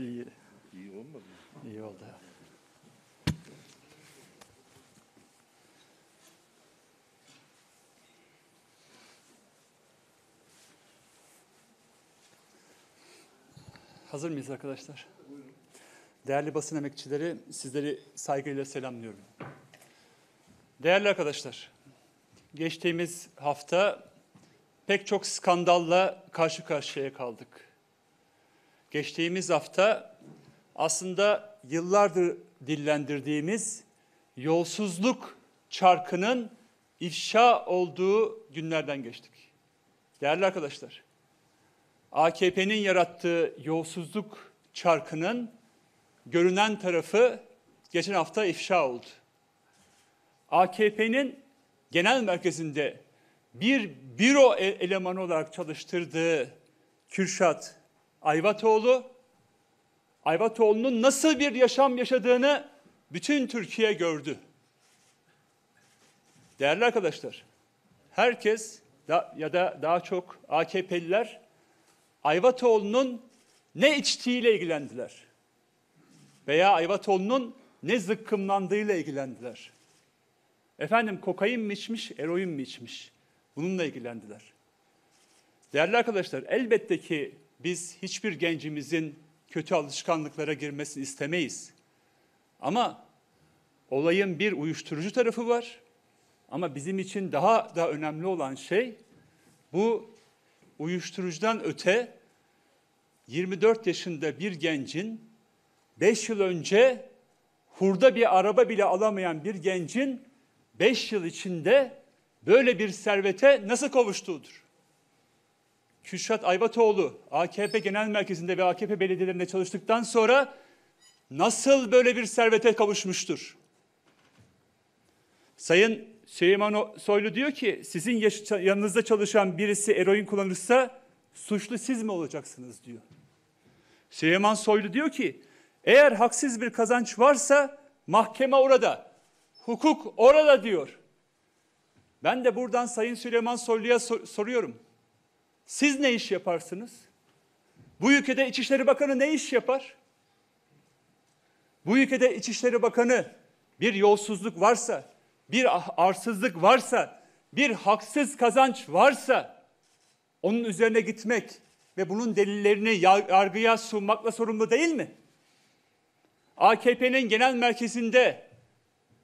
İyi. İyi olmadı mı? İyi oldu. Hazır mıyız arkadaşlar? Buyurun. Değerli basın emekçileri, sizleri saygıyla selamlıyorum. Değerli arkadaşlar, geçtiğimiz hafta pek çok skandalla karşı karşıya kaldık. Geçtiğimiz hafta aslında yıllardır dillendirdiğimiz yolsuzluk çarkının ifşa olduğu günlerden geçtik. Değerli arkadaşlar, AKP'nin yarattığı yolsuzluk çarkının görünen tarafı geçen hafta ifşa oldu. AKP'nin genel merkezinde bir büro elemanı olarak çalıştırdığı Kürşat Ayvatoğlu'nun nasıl bir yaşam yaşadığını bütün Türkiye gördü. Değerli arkadaşlar, herkes ya da daha çok AKP'liler Ayvatoğlu'nun ne içtiğiyle ilgilendiler veya Ayvatoğlu'nun ne zıkkımlandığıyla ilgilendiler. Efendim kokain mi içmiş, eroin mi içmiş? Bununla ilgilendiler. Değerli arkadaşlar, elbette ki biz hiçbir gencimizin kötü alışkanlıklara girmesini istemeyiz. Ama olayın bir uyuşturucu tarafı var. Ama bizim için daha da önemli olan şey bu uyuşturucudan öte 24 yaşında bir gencin 5 yıl önce hurda bir araba bile alamayan bir gencin 5 yıl içinde böyle bir servete nasıl kavuştuğudur. Kürşat Ayvatoğlu AKP Genel Merkezi'nde ve AKP belediyelerinde çalıştıktan sonra nasıl böyle bir servete kavuşmuştur? Sayın Süleyman Soylu diyor ki sizin yanınızda çalışan birisi eroin kullanırsa suçlu siz mi olacaksınız diyor. Süleyman Soylu diyor ki eğer haksız bir kazanç varsa mahkeme orada, hukuk orada diyor. Ben de buradan Sayın Süleyman Soylu'ya soruyorum. Siz ne iş yaparsınız? Bu ülkede İçişleri Bakanı ne iş yapar? Bu ülkede İçişleri Bakanı bir yolsuzluk varsa, bir arsızlık varsa, bir haksız kazanç varsa onun üzerine gitmek ve bunun delillerini yargıya sunmakla sorumlu değil mi? AKP'nin genel merkezinde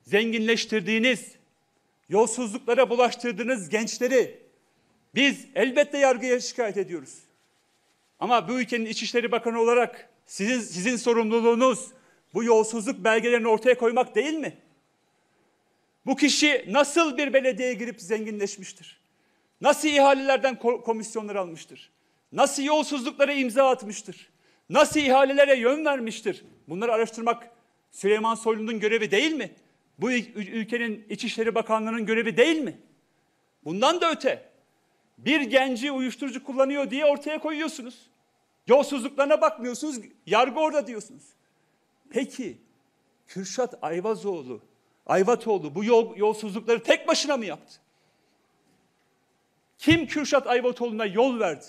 zenginleştirdiğiniz, yolsuzluklara bulaştırdığınız gençleri biz elbette yargıya şikayet ediyoruz. Ama bu ülkenin İçişleri Bakanı olarak sizin sorumluluğunuz bu yolsuzluk belgelerini ortaya koymak değil mi? Bu kişi nasıl bir belediyeye girip zenginleşmiştir? Nasıl ihalelerden komisyonlar almıştır? Nasıl yolsuzluklara imza atmıştır? Nasıl ihalelere yön vermiştir? Bunları araştırmak Süleyman Soylu'nun görevi değil mi? Bu ülkenin İçişleri Bakanlığı'nın görevi değil mi? Bundan da öte bir genci uyuşturucu kullanıyor diye ortaya koyuyorsunuz. Yolsuzluklarına bakmıyorsunuz, yargı orada diyorsunuz. Peki Kürşat Ayvatoğlu bu yolsuzlukları tek başına mı yaptı? Kim Kürşat Ayvatoğlu'na yol verdi?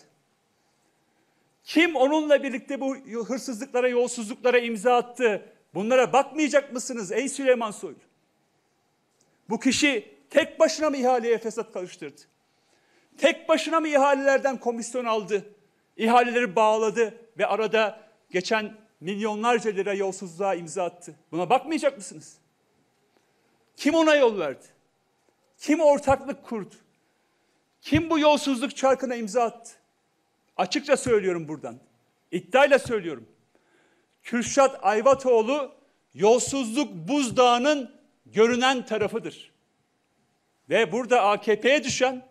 Kim onunla birlikte bu hırsızlıklara, yolsuzluklara imza attı? Bunlara bakmayacak mısınız ey Süleyman Soylu? Bu kişi tek başına mı ihaleye fesat karıştırdı? Tek başına mı ihalelerden komisyon aldı? İhaleleri bağladı ve arada geçen milyonlarca lira yolsuzluğa imza attı. Buna bakmayacak mısınız? Kim ona yol verdi? Kim ortaklık kurdu? Kim bu yolsuzluk çarkına imza attı? Açıkça söylüyorum buradan. İddiayla söylüyorum. Kürşat Ayvatoğlu yolsuzluk buzdağının görünen tarafıdır. Ve burada AKP'ye düşen,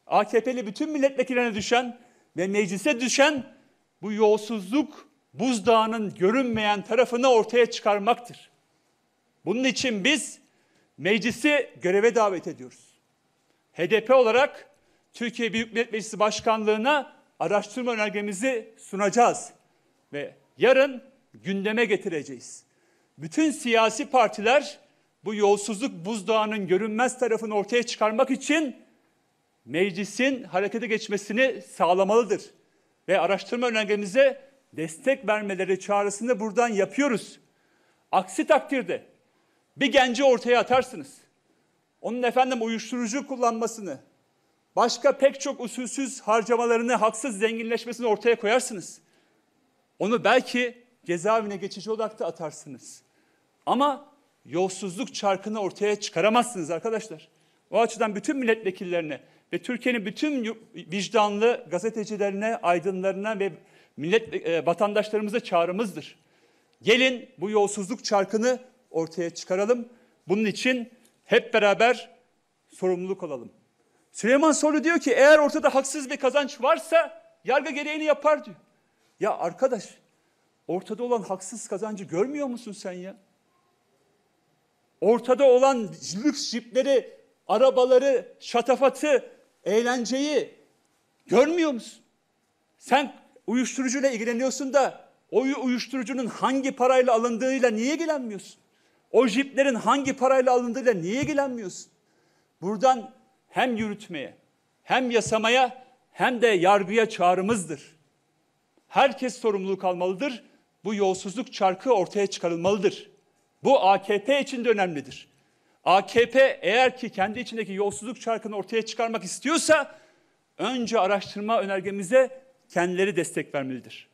AKP'li bütün milletvekillerine düşen ve meclise düşen bu yolsuzluk buzdağının görünmeyen tarafını ortaya çıkarmaktır. Bunun için biz meclisi göreve davet ediyoruz. HDP olarak Türkiye Büyük Millet Meclisi Başkanlığı'na araştırma önergemizi sunacağız ve yarın gündeme getireceğiz. Bütün siyasi partiler bu yolsuzluk buzdağının görünmez tarafını ortaya çıkarmak için meclisin harekete geçmesini sağlamalıdır. Ve araştırma önergemize destek vermeleri çağrısını buradan yapıyoruz. Aksi takdirde bir genci ortaya atarsınız. Onun efendim uyuşturucu kullanmasını, başka pek çok usulsüz harcamalarını, haksız zenginleşmesini ortaya koyarsınız. Onu belki cezaevine geçici olarak da atarsınız. Ama yolsuzluk çarkını ortaya çıkaramazsınız arkadaşlar. O açıdan bütün milletvekillerine ve Türkiye'nin bütün vicdanlı gazetecilerine, aydınlarına ve vatandaşlarımıza çağrımızdır. Gelin bu yolsuzluk çarkını ortaya çıkaralım. Bunun için hep beraber sorumluluk alalım. Süleyman Soylu diyor ki eğer ortada haksız bir kazanç varsa yargı gereğini yapar diyor. Ya arkadaş, ortada olan haksız kazancı görmüyor musun sen ya? Ortada olan lüks jipleri, arabaları, şatafatı, eğlenceyi görmüyor musun? Sen uyuşturucuyla ilgileniyorsun da o uyuşturucunun hangi parayla alındığıyla niye ilgilenmiyorsun? O jiplerin hangi parayla alındığıyla niye ilgilenmiyorsun? Buradan hem yürütmeye, hem yasamaya, hem de yargıya çağrımızdır. Herkes sorumluluk almalıdır. Bu yolsuzluk çarkı ortaya çıkarılmalıdır. Bu AKP için de önemlidir. AKP eğer ki kendi içindeki yolsuzluk çarkını ortaya çıkarmak istiyorsa önce araştırma önergemize kendileri destek vermelidir.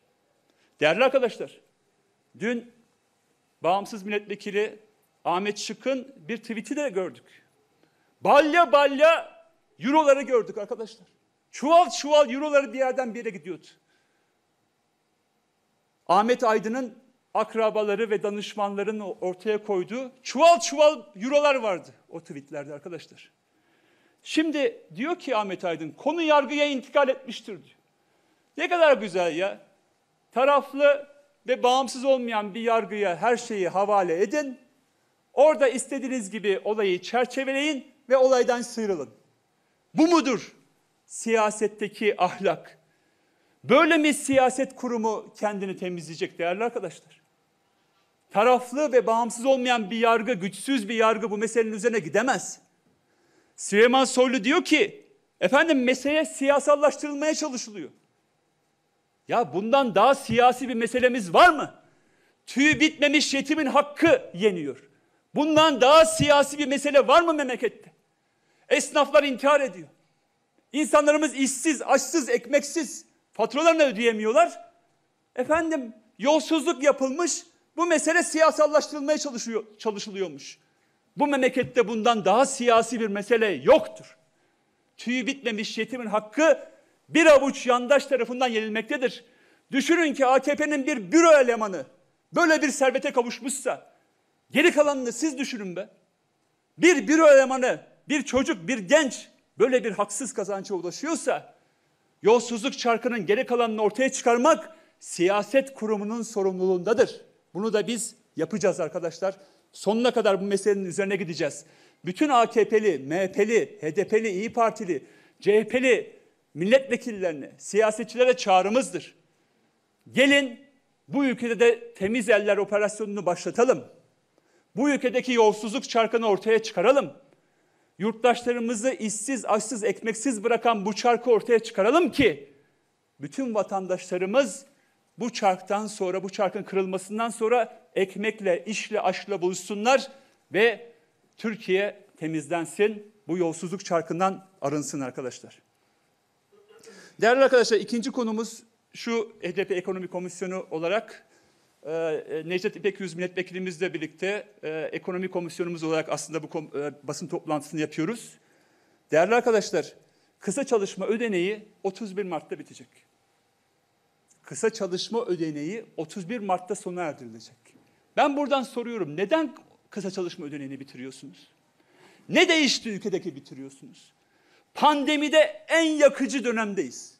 Değerli arkadaşlar, dün bağımsız milletvekili Ahmet Şık'ın bir tweet'i de gördük. Balya balya euroları gördük arkadaşlar. Çuval çuval euroları bir yerden bir yere gidiyordu. Ahmet Aydın'ın akrabaları ve danışmanların ortaya koyduğu çuval çuval eurolar vardı o tweetlerde arkadaşlar. Şimdi diyor ki Ahmet Aydın, konu yargıya intikal etmiştir diyor. Ne kadar güzel ya. Taraflı ve bağımsız olmayan bir yargıya her şeyi havale edin. Orada istediğiniz gibi olayı çerçeveleyin ve olaydan sıyrılın. Bu mudur siyasetteki ahlak? Böyle mi siyaset kurumu kendini temizleyecek değerli arkadaşlar? Taraflı ve bağımsız olmayan bir yargı, güçsüz bir yargı bu meselenin üzerine gidemez. Süleyman Soylu diyor ki, efendim mesele siyasallaştırılmaya çalışılıyor. Ya bundan daha siyasi bir meselemiz var mı? Tüyü bitmemiş yetimin hakkı yeniyor. Bundan daha siyasi bir mesele var mı memlekette? Esnaflar intihar ediyor. İnsanlarımız işsiz, açsız, ekmeksiz, faturalarını ödeyemiyorlar. Efendim yolsuzluk yapılmış, bu mesele siyasallaştırılmaya çalışılıyormuş. Bu memlekette bundan daha siyasi bir mesele yoktur. Tüyü bitmemiş yetimin hakkı bir avuç yandaş tarafından yenilmektedir. Düşünün ki AKP'nin bir büro elemanı böyle bir servete kavuşmuşsa, geri kalanını siz düşünün be. Bir büro elemanı, bir çocuk, bir genç böyle bir haksız kazança ulaşıyorsa, yolsuzluk çarkının geri kalanını ortaya çıkarmak siyaset kurumunun sorumluluğundadır. Bunu da biz yapacağız arkadaşlar. Sonuna kadar bu meselenin üzerine gideceğiz. Bütün AKP'li, MHP'li, HDP'li, İYİ Partili, CHP'li milletvekillerine, siyasetçilere çağrımızdır. Gelin bu ülkede de temiz eller operasyonunu başlatalım. Bu ülkedeki yolsuzluk çarkını ortaya çıkaralım. Yurttaşlarımızı işsiz, açsız, ekmeksiz bırakan bu çarkı ortaya çıkaralım ki bütün vatandaşlarımız bu çarktan sonra, bu çarkın kırılmasından sonra ekmekle, işle, aşla buluşsunlar ve Türkiye temizlensin, bu yolsuzluk çarkından arınsın arkadaşlar. Değerli arkadaşlar, ikinci konumuz şu: HDP Ekonomi Komisyonu olarak Necdet İpekyüz milletvekilimizle birlikte ekonomi komisyonumuz olarak aslında bu basın toplantısını yapıyoruz. Değerli arkadaşlar, kısa çalışma ödeneği 31 Mart'ta bitecek. Kısa çalışma ödeneği 31 Mart'ta sona erdirilecek. Ben buradan soruyorum, neden kısa çalışma ödeneğini bitiriyorsunuz? Ne değişti ülkedeki bitiriyorsunuz? Pandemide en yakıcı dönemdeyiz.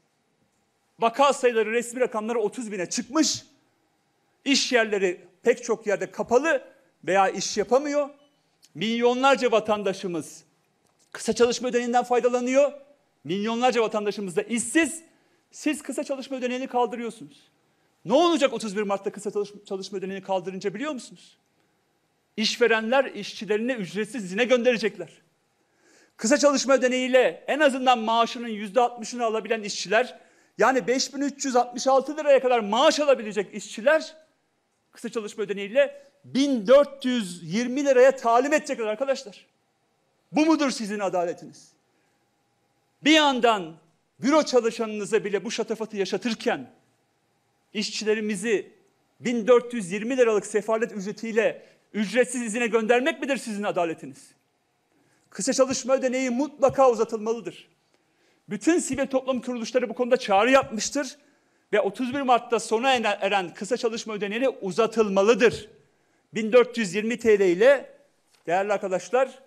Vaka sayıları, resmi rakamları 30 bine çıkmış. İş yerleri pek çok yerde kapalı veya iş yapamıyor. Milyonlarca vatandaşımız kısa çalışma ödeneğinden faydalanıyor. Milyonlarca vatandaşımız da işsiz. Siz kısa çalışma ödeneğini kaldırıyorsunuz. Ne olacak 31 Mart'ta kısa çalışma ödeneğini kaldırınca biliyor musunuz? İşverenler işçilerini ücretsiz izine gönderecekler. Kısa çalışma ödeneğiyle en azından maaşının %60'ını alabilen işçiler Yani 5.366 liraya kadar maaş alabilecek işçiler kısa çalışma ödeneğiyle 1.420 liraya talim edecekler arkadaşlar. Bu mudur sizin adaletiniz? Bir yandan büro çalışanınıza bile bu şatafatı yaşatırken işçilerimizi 1.420 liralık sefalet ücretiyle ücretsiz izine göndermek midir sizin adaletiniz? Kısa çalışma ödeneği mutlaka uzatılmalıdır. Bütün sivil toplum kuruluşları bu konuda çağrı yapmıştır ve 31 Mart'ta sona eren kısa çalışma ödeneği uzatılmalıdır. 1420 TL ile değerli arkadaşlar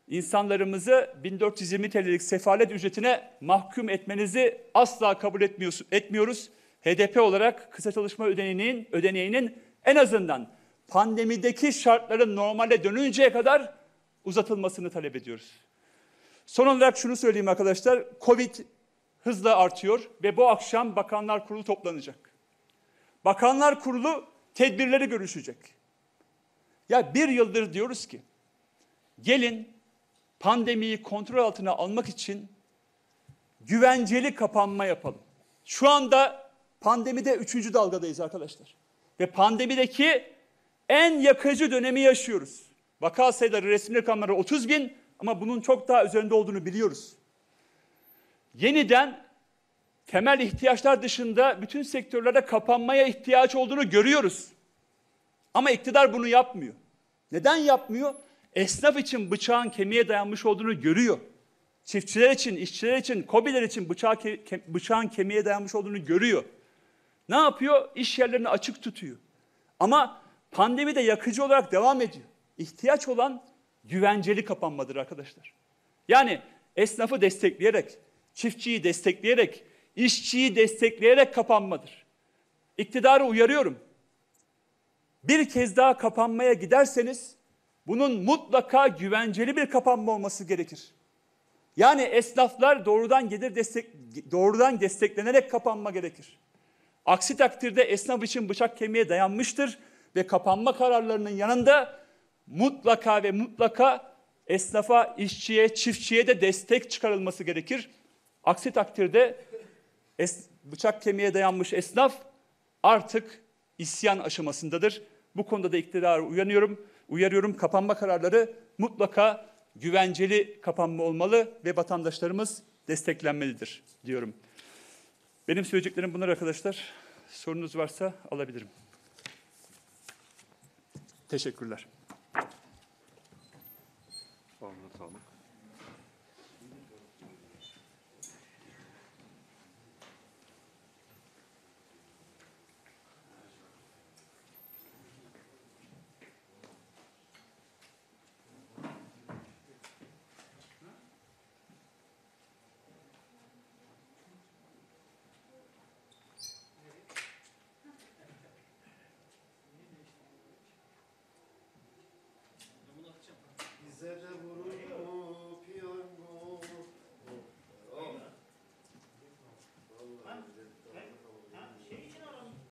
insanlarımızı 1420 TL'lik sefalet ücretine mahkum etmenizi asla kabul etmiyoruz. HDP olarak kısa çalışma ödeneğinin en azından pandemideki şartların normale dönünceye kadar uzatılmasını talep ediyoruz. Son olarak şunu söyleyeyim arkadaşlar. Covid hızla artıyor ve bu akşam Bakanlar Kurulu toplanacak. Bakanlar Kurulu tedbirleri görüşecek. Ya bir yıldır diyoruz ki gelin pandemiyi kontrol altına almak için güvenceli kapanma yapalım. Şu anda pandemide 3. dalgadayız arkadaşlar. Ve pandemideki en yakıcı dönemi yaşıyoruz. Vaka sayıları resmi rakamları 30 bin ama bunun çok daha üzerinde olduğunu biliyoruz. Yeniden temel ihtiyaçlar dışında bütün sektörlerde kapanmaya ihtiyaç olduğunu görüyoruz. Ama iktidar bunu yapmıyor. Neden yapmıyor? Esnaf için bıçağın kemiğe dayanmış olduğunu görüyor. Çiftçiler için, işçiler için, KOBİ'ler için bıçağın kemiğe dayanmış olduğunu görüyor. Ne yapıyor? İş yerlerini açık tutuyor. Ama pandemi de yakıcı olarak devam ediyor. İhtiyaç olan güvenceli kapanmadır arkadaşlar. Yani esnafı destekleyerek, çiftçiyi destekleyerek, işçiyi destekleyerek kapanmadır. İktidarı uyarıyorum. Bir kez daha kapanmaya giderseniz bunun mutlaka güvenceli bir kapanma olması gerekir. Yani esnaflar doğrudan desteklenerek kapanma gerekir. Aksi takdirde esnaf için bıçak kemiğe dayanmıştır ve kapanma kararlarının yanında mutlaka esnafa, işçiye, çiftçiye de destek çıkarılması gerekir. Aksi takdirde bıçak kemiğe dayanmış esnaf artık isyan aşamasındadır. Bu konuda da iktidarı uyarıyorum. Kapanma kararları mutlaka güvenceli kapanma olmalı ve vatandaşlarımız desteklenmelidir diyorum. Benim söyleyeceklerim bunlar arkadaşlar. Sorunuz varsa alabilirim. Teşekkürler. Sağlık. Bizler de